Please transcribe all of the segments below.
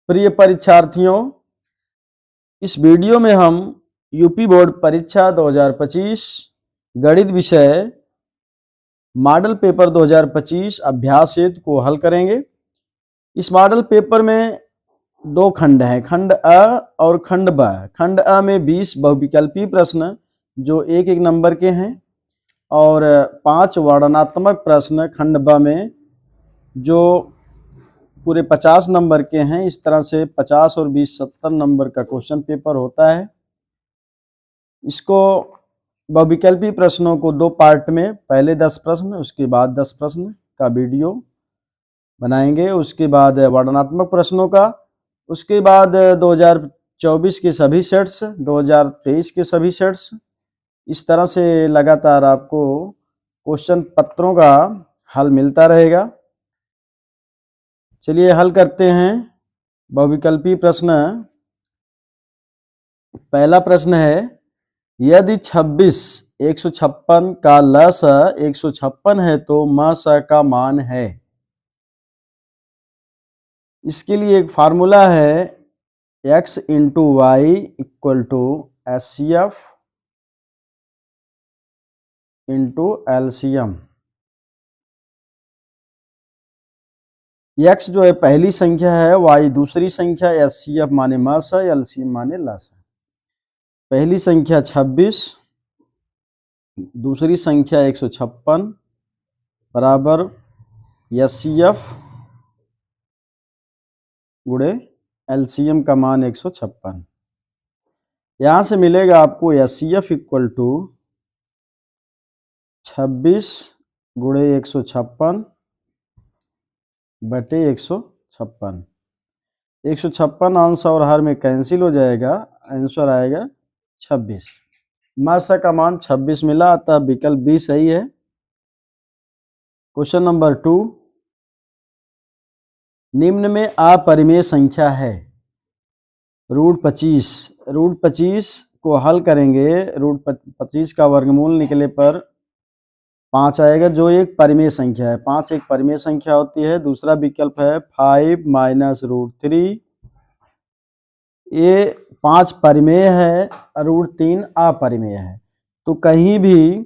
प्रिय परीक्षार्थियों, इस वीडियो में हम यूपी बोर्ड परीक्षा 2025 गणित विषय मॉडल पेपर 2025 अभ्यास हेतु को हल करेंगे। इस मॉडल पेपर में दो खंड हैं, खंड अ और खंड ब। खंड अ में 20 बहुविकल्पीय प्रश्न जो एक एक नंबर के हैं और 5 वर्णनात्मक प्रश्न खंड ब में जो पूरे 50 नंबर के हैं। इस तरह से 50 और 20 70 नंबर का क्वेश्चन पेपर होता है। इसको बहुविकल्पी प्रश्नों को दो पार्ट में, पहले 10 प्रश्न उसके बाद 10 प्रश्न का वीडियो बनाएंगे। उसके बाद वर्णनात्मक प्रश्नों का, उसके बाद 2024 के सभी सेट्स, 2023 के सभी सेट्स। इस तरह से लगातार आपको क्वेश्चन पत्रों का हल मिलता रहेगा। चलिए हल करते हैं बहुविकल्पी प्रश्न। पहला प्रश्न है, यदि 26 156 का लस 156 है तो मस का मान है। इसके लिए एक फार्मूला है x into y equal to HCF into LCM। x जो है पहली संख्या है, y दूसरी संख्या, HCF माने मस है, LCM माने लस है। पहली संख्या 26, दूसरी संख्या 156 बराबर HCF गुणे LCM का मान 156। यहां से मिलेगा आपको HCF इक्वल टू 26 गुणे 156 बटे 156। 156 अंश और हर में कैंसिल हो जाएगा, आंसर आएगा 26। मासा का मान 26 मिला, अतः विकल्प बी सही है। क्वेश्चन नंबर 2, निम्न में अपरिमेय संख्या है √25। √25 को हल करेंगे, √25 का वर्गमूल निकले पर 5 आएगा जो एक परिमेय संख्या है। 5 एक परिमेय संख्या होती है। दूसरा विकल्प है 5 माइनस √3। ये 5 परिमेय है, √3 अपरिमेय है। तो कहीं भी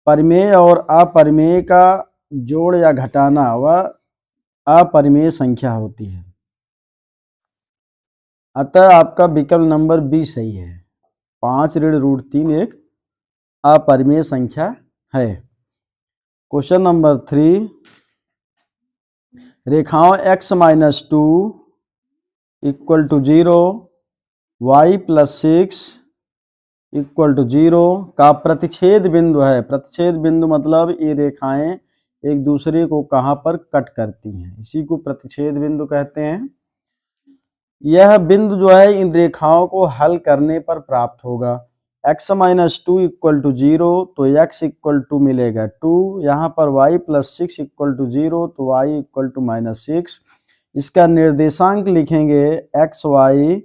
परिमेय और अपरिमेय का जोड़ या घटाना वह अपरिमेय संख्या होती है। अतः आपका विकल्प नंबर बी सही है। 5 ऋण √3 एक अपरिमेय संख्या है। क्वेश्चन नंबर 3, रेखाओं x minus 2 equal to 0, y plus 6 equal to 0 का प्रतिच्छेद बिंदु है। प्रतिच्छेद बिंदु मतलब ये रेखाएं एक दूसरे को कहां पर कट करती हैं, इसी को प्रतिच्छेद बिंदु कहते हैं। यह बिंदु जो है इन रेखाओं को हल करने पर प्राप्त होगा। x माइनस 2 इक्वल टू 0 तो x इक्वल टू मिलेगा 2। यहाँ पर y प्लस 6 इक्वल टू 0 तो y इक्वल टू माइनस 6। इसका निर्देशांक लिखेंगे x y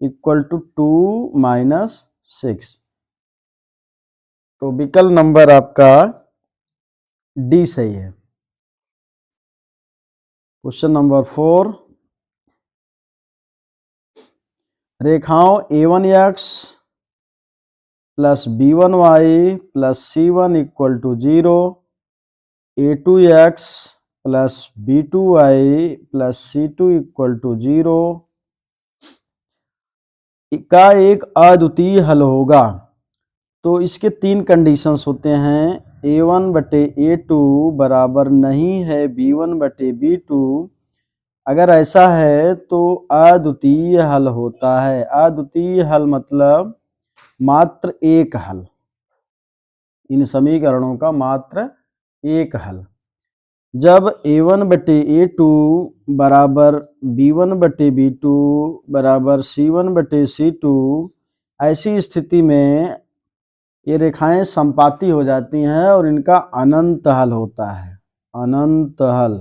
equal to 2 minus 6। तो विकल्प नंबर आपका डी सही है। क्वेश्चन नंबर 4, रेखाओं a1x plus b1y plus c1 equal to 0, a2x plus b2y plus c2 equal to 0 का एक अद्वितीय हल होगा। तो इसके 3 कंडीशंस होते हैं। a1 बटे a2 बराबर नहीं है b1 बटे b2। अगर ऐसा है तो अद्वितीय हल होता है। अद्वितीय हल मतलब मात्र एक हल, इन समीकरणों का मात्र एक हल। जब a1 बटे a2 बराबर b1 बटे b2 बराबर c1 बटे c2, ऐसी स्थिति में ये रेखाएं संपाती हो जाती हैं और इनका अनंत हल होता है, अनंत हल।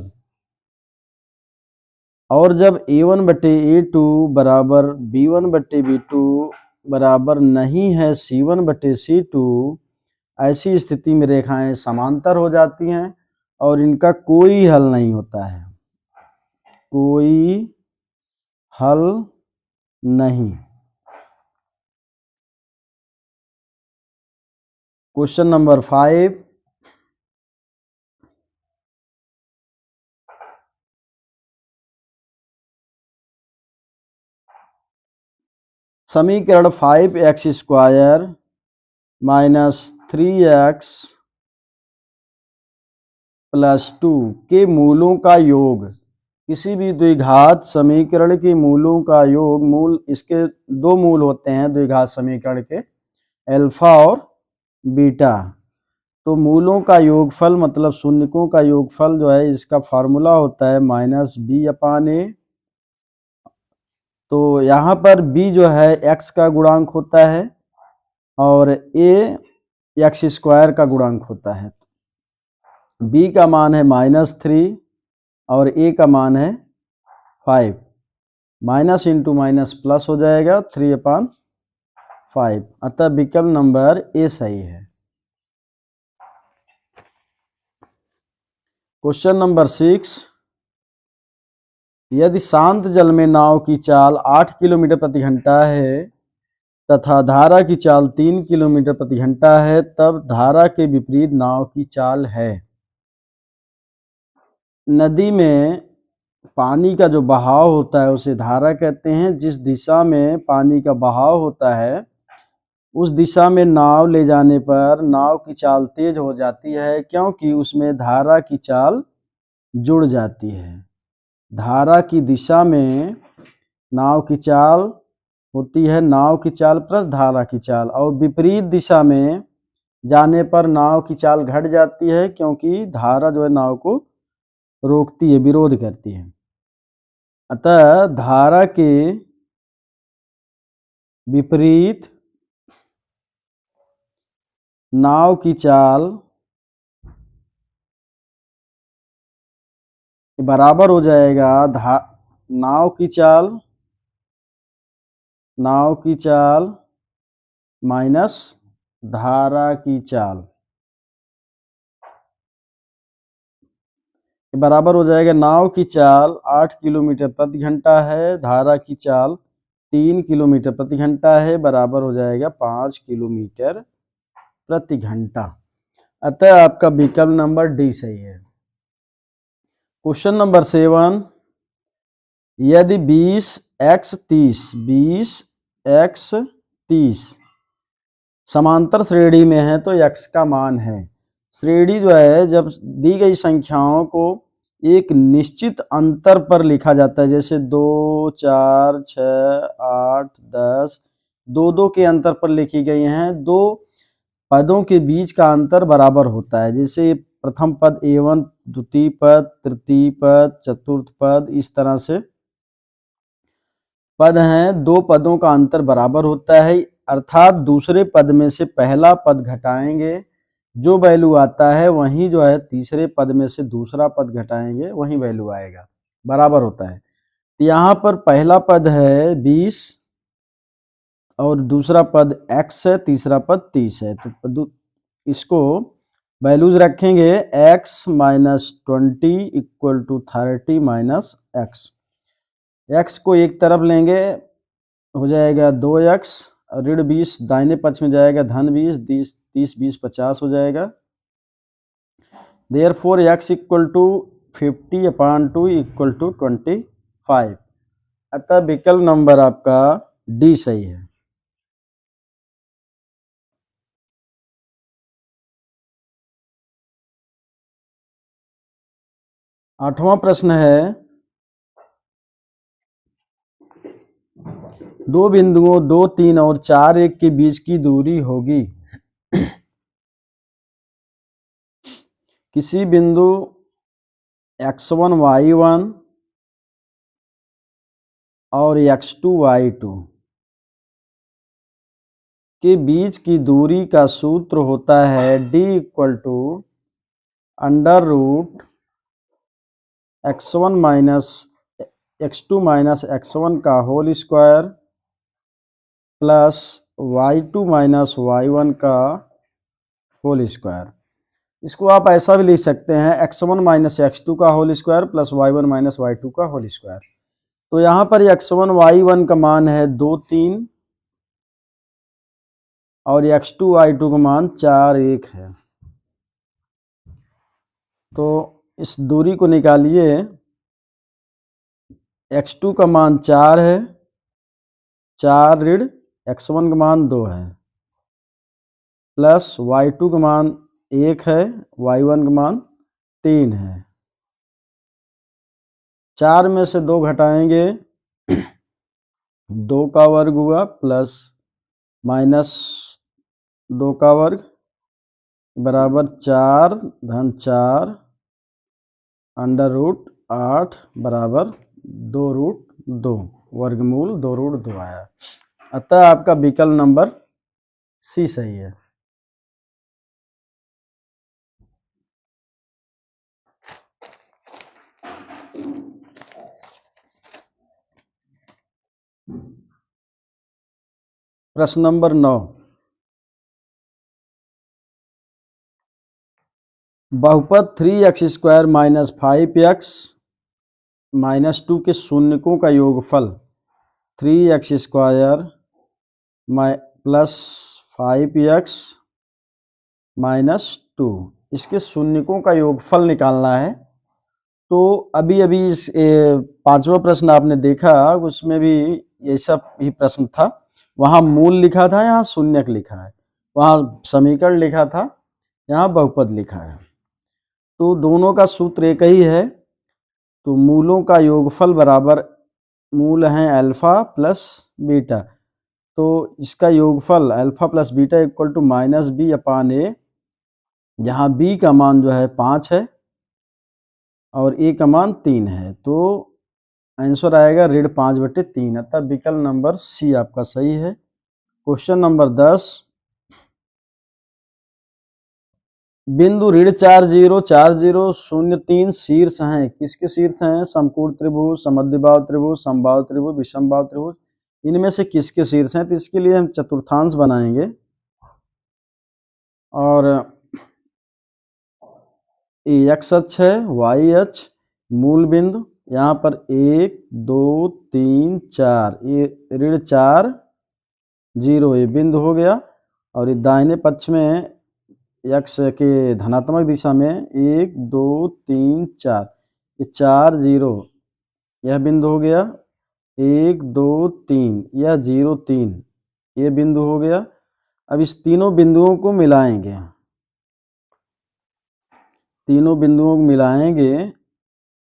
और जब a1 बटे a2 बराबर b1 बटे b2 बराबर नहीं है c1 बटे c2, ऐसी स्थिति में रेखाएं समांतर हो जाती हैं और इनका कोई हल नहीं होता है, कोई हल नहीं। क्वेश्चन नंबर 5, समीकरण 5x² माइनस 3x प्लस 2 के मूलों का योग। किसी भी द्विघात समीकरण के मूलों का योग, मूल इसके दो मूल होते हैं द्विघात समीकरण के, अल्फा और बीटा। तो मूलों का योगफल मतलब शून्यकों का योगफल जो है, इसका फार्मूला होता है -b/a। तो यहाँ पर b जो है x का गुणांक होता है और a x² का गुणांक होता है। b का मान है -3 और a का मान है 5। माइनस इंटू माइनस प्लस हो जाएगा 3/5। अतः विकल्प नंबर ए सही है। क्वेश्चन नंबर 6, यदि शांत जल में नाव की चाल 8 किलोमीटर प्रति घंटा है तथा धारा की चाल 3 किलोमीटर प्रति घंटा है, तब धारा के विपरीत नाव की चाल है। नदी में पानी का जो बहाव होता है उसे धारा कहते हैं। जिस दिशा में पानी का बहाव होता है उस दिशा में नाव ले जाने पर नाव की चाल तेज हो जाती है, क्योंकि उसमें धारा की चाल जुड़ जाती है। धारा की दिशा में नाव की चाल होती है नाव की चाल प्लस धारा की चाल, और विपरीत दिशा में जाने पर नाव की चाल घट जाती है, क्योंकि धारा जो है नाव को रोकती है, विरोध करती है। अतः धारा के विपरीत नाव की चाल बराबर हो जाएगा नाव की चाल माइनस धारा की चाल, बराबर हो जाएगा। नाव की चाल 8 किलोमीटर प्रति घंटा है, धारा की चाल 3 किलोमीटर प्रति घंटा है, बराबर हो जाएगा 5 किलोमीटर प्रति घंटा। अतः आपका विकल्प नंबर डी सही है। क्वेश्चन नंबर 7, यदि 20x30 समांतर श्रेणी में है तो x का मान है। श्रेणी जो है, जब दी गई संख्याओं को एक निश्चित अंतर पर लिखा जाता है, जैसे 2, 4, 6, 8, 10, 2-2 के अंतर पर लिखी गई हैं, दो पदों के बीच का अंतर बराबर होता है। जैसे प्रथम पद A1, द्वितीय पद, तृतीय पद, चतुर्थ पद, इस तरह से पद हैं, दो पदों का अंतर बराबर होता है, अर्थात दूसरे पद में से पहला पद घटाएंगे, जो वैल्यू आता है वही जो है तीसरे पद में से दूसरा पद घटाएंगे वही वैल्यू आएगा, बराबर होता है। तो यहाँ पर पहला पद है 20 और दूसरा पद x है, तीसरा पद 30 है। तो इसको वैल्यूज रखेंगे x - 20 = 30 - x। x को एक तरफ लेंगे, हो जाएगा 2x, ऋण 20 दाहिने पक्ष में जाएगा, धन 20, 30 20 50 हो जाएगा। Therefore x = 50/2 = 25। अतः विकल्प नंबर आपका डी सही है। 8वां प्रश्न है, दो बिंदुओं 2, 3 और 4, 1 के बीच की दूरी होगी। किसी बिंदु x1 y1 और x2 y2 के बीच की दूरी का सूत्र होता है d = √x1 - x2 - x1 का whole square plus y2 - y1 का होल स्क्वायर। इसको आप ऐसा भी लिख सकते हैं x1 - x2 का whole square plus y1 - y2 का होल स्क्वायर। तो यहाँ पर x1 y1 का मान है 2 3 और x2 y2 का मान 4 1 है। तो इस दूरी को निकालिए। x2 का मान 4 है, 4 ऋण x1 का मान 2 है, प्लस y2 का मान 1 है, y1 का मान 3 है। 4 में से 2 घटाएंगे 2 का वर्ग हुआ प्लस माइनस 2 का वर्ग बराबर 4 धन 4 अंडर रूट 8 बराबर 2 रूट 2 वर्गमूल 2 रूट 2 आया। अतः आपका विकल्प नंबर सी सही है। प्रश्न नंबर 9, बहुपद 3x² माइनस 5x माइनस 2 के शून्यकों का योगफल 3x² प्लस 5x माइनस 2, इसके शून्यकों का योगफल निकालना है। तो अभी इस पांचवा प्रश्न आपने देखा, उसमें भी ऐसा ही प्रश्न था। वहाँ मूल लिखा था, यहाँ शून्यक लिखा है। वहाँ समीकरण लिखा था, यहाँ बहुपद लिखा है। तो दोनों का सूत्र एक ही है। तो मूलों का योगफल बराबर मूल हैं अल्फा प्लस बीटा। तो इसका योगफल alpha plus beta equal to minus b upon a, यहाँ बी का मान जो है 5 है और ए का मान 3 है। तो आंसर आएगा ऋण 5/3। अतः विकल्प नंबर सी आपका सही है। क्वेश्चन नंबर 10, बिंदु ऋण 4 0 4 0 0 3 शीर्ष हैं। किसके शीर्ष हैं? समकोण त्रिभुज, समद्विबाहु त्रिभुज, समबाहु त्रिभुज, विषमबाहु त्रिभुज। इनमें से किसके शीर्ष हैं? तो इसके लिए हम चतुर्थांश बनाएंगे और x अक्ष है, y अक्ष, मूल बिंदु यहाँ पर 1 2 3 4, ये ऋण 4 0 ये बिंदु हो गया। और ये दाहिने पक्ष में x के धनात्मक दिशा में 1 2 3 4, ये 4 0 यह बिंदु हो गया। 1 2 3 यह 0 3 ये बिंदु हो गया। अब इस तीनों बिंदुओं को मिलाएंगे, तीनों बिंदुओं को मिलाएंगे,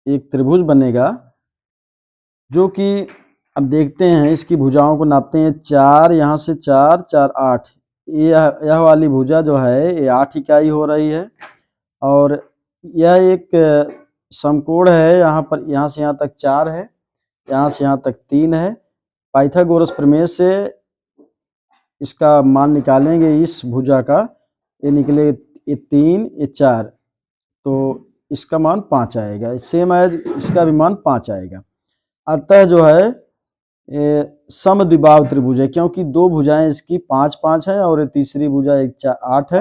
एक त्रिभुज बनेगा जो कि अब देखते हैं इसकी भुजाओं को नापते हैं। 4 यहाँ से 4 4 8, यह वाली भुजा जो है ये 8 इकाई हो रही है। और यह एक समकोण है, यहाँ पर यहाँ से यहाँ तक 4 है, यहाँ से यहाँ तक 3 है। पाइथागोरस प्रमेय से इसका मान निकालेंगे इस भुजा का, ये निकले ये 3 ये 4, तो इसका मान 5 आएगा। सेम एज इसका भी मान 5 आएगा। अतः जो है समद्विबाहु त्रिभुज है, क्योंकि दो भुजाएं इसकी 5 5 है और तीसरी भुजा 8 है।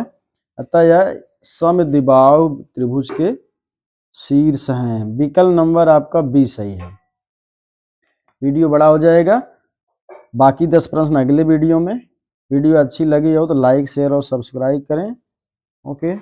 अतः यह समद्विबाहु त्रिभुज के शीर्ष हैं। विकल्प नंबर आपका बी सही है। वीडियो बड़ा हो जाएगा, बाकी 10 प्रश्न अगले वीडियो में। वीडियो अच्छी लगी हो तो लाइक शेयर और सब्सक्राइब करें। ओके।